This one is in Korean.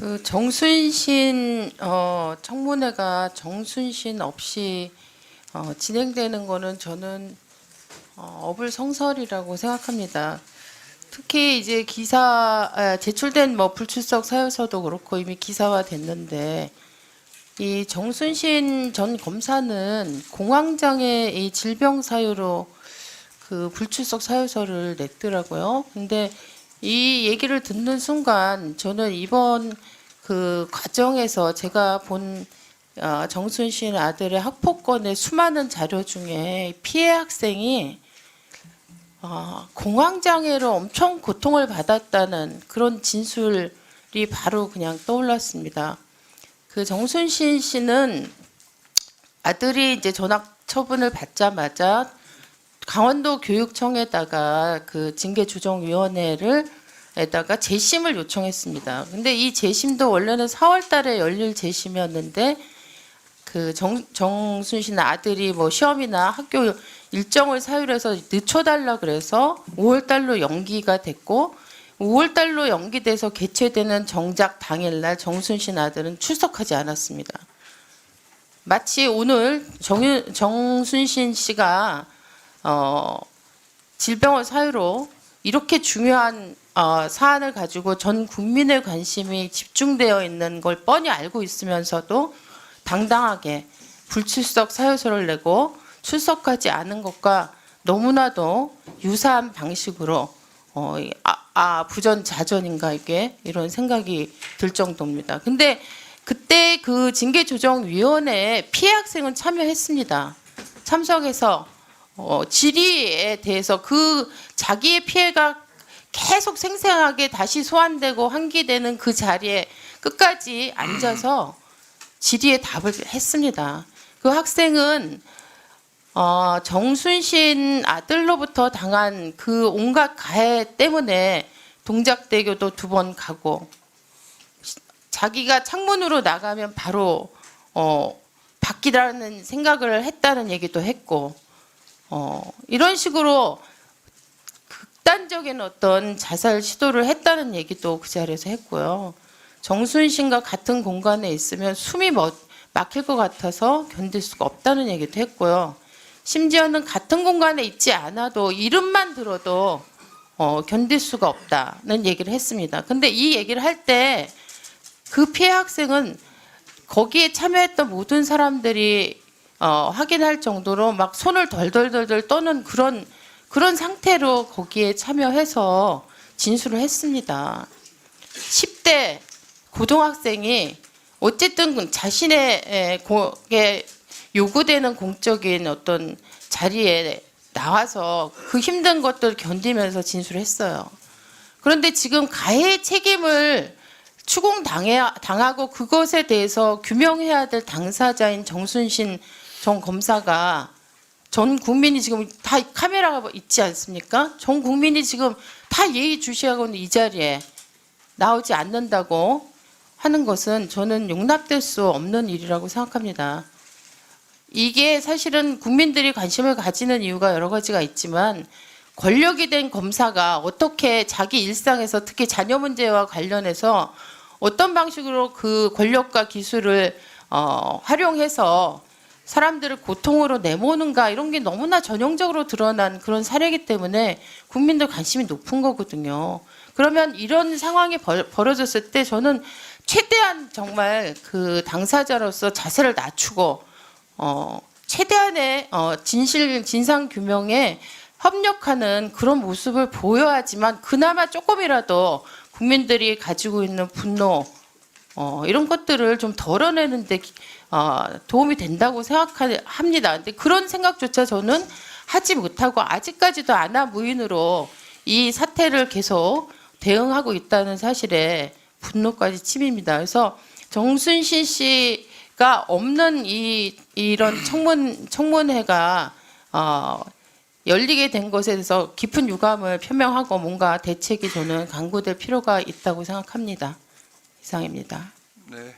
그 정순신 청문회가 정순신 없이 진행되는 거는 저는 어불성설이라고 생각합니다. 특히 이제 제출된 불출석 사유서도 그렇고 이미 기사화됐는데 이 정순신 전 검사는 공황장애 이 질병 사유로 그 불출석 사유서를 냈더라고요. 근데 이 얘기를 듣는 순간 저는 이번 그 과정에서 제가 본 정순신 아들의 학폭건의 수많은 자료 중에 피해 학생이 공황장애로 엄청 고통을 받았다는 그런 진술이 바로 그냥 떠올랐습니다. 그 정순신 씨는 아들이 이제 전학 처분을 받자마자 강원도 교육청에다가 그 징계조정위원회에다가 재심을 요청했습니다. 근데 이 재심도 원래는 4월 달에 열릴 재심이었는데 그 정순신 아들이 시험이나 학교 일정을 사유해서 늦춰달라 그래서 5월 달로 연기가 됐고 5월 달로 연기돼서 개최되는 정작 당일날 정순신 아들은 출석하지 않았습니다. 마치 오늘 정순신 씨가 질병을 사유로 이렇게 중요한 사안을 가지고 전 국민의 관심이 집중되어 있는 걸 뻔히 알고 있으면서도 당당하게 불출석 사유서를 내고 출석하지 않은 것과 너무나도 유사한 방식으로 부전자전인가 이게 이런 생각이 들 정도입니다. 근데 그때 그 징계조정위원회에 피해 학생은 참여했습니다. 참석해서 질의에 대해서 그 자기의 피해가 계속 생생하게 다시 소환되고 환기되는 그 자리에 끝까지 앉아서 질의에 답을 했습니다. 그 학생은 정순신 아들로부터 당한 그 온갖 가해 때문에 동작대교도 2번 가고 자기가 창문으로 나가면 바로 바뀌라는 생각을 했다는 얘기도 했고 이런 식으로 극단적인 어떤 자살 시도를 했다는 얘기도 그 자리에서 했고요. 정순신과 같은 공간에 있으면 숨이 막힐 것 같아서 견딜 수가 없다는 얘기도 했고요. 심지어는 같은 공간에 있지 않아도 이름만 들어도 견딜 수가 없다는 얘기를 했습니다. 근데 이 얘기를 할 때 그 피해 학생은 거기에 참여했던 모든 사람들이 확인할 정도로 막 손을 덜덜덜덜 떠는 그런 상태로 거기에 참여해서 진술을 했습니다. 10대 고등학생이 어쨌든 자신의 요구되는 공적인 어떤 자리에 나와서 그 힘든 것들을 견디면서 진술했어요. 그런데 지금 가해 책임을 추궁당하고 그것에 대해서 규명해야 될 당사자인 정순신 전 검사가 전 국민이 지금 다 카메라가 있지 않습니까? 전 국민이 지금 다 예의주시하고는 이 자리에 나오지 않는다고 하는 것은 저는 용납될 수 없는 일이라고 생각합니다. 이게 사실은 국민들이 관심을 가지는 이유가 여러 가지가 있지만 권력이 된 검사가 어떻게 자기 일상에서 특히 자녀 문제와 관련해서 어떤 방식으로 그 권력과 기술을 활용해서 사람들을 고통으로 내모는가 이런 게 너무나 전형적으로 드러난 그런 사례이기 때문에 국민들 관심이 높은 거거든요. 그러면 이런 상황이 벌어졌을 때 저는 최대한 정말 그 당사자로서 자세를 낮추고 최대한의 진상 규명에 협력하는 그런 모습을 보여야지만 그나마 조금이라도 국민들이 가지고 있는 분노 이런 것들을 좀 덜어내는 데 도움이 된다고 생각합니다. 근데 그런 생각조차 저는 하지 못하고 아직까지도 안하무인으로 이 사태를 계속 대응하고 있다는 사실에 분노까지 치밉니다. 그래서 정순신 씨가 없는 이런 청문회가 열리게 된 것에 대해서 깊은 유감을 표명하고 뭔가 대책이 저는 강구될 필요가 있다고 생각합니다. 이상입니다. 네.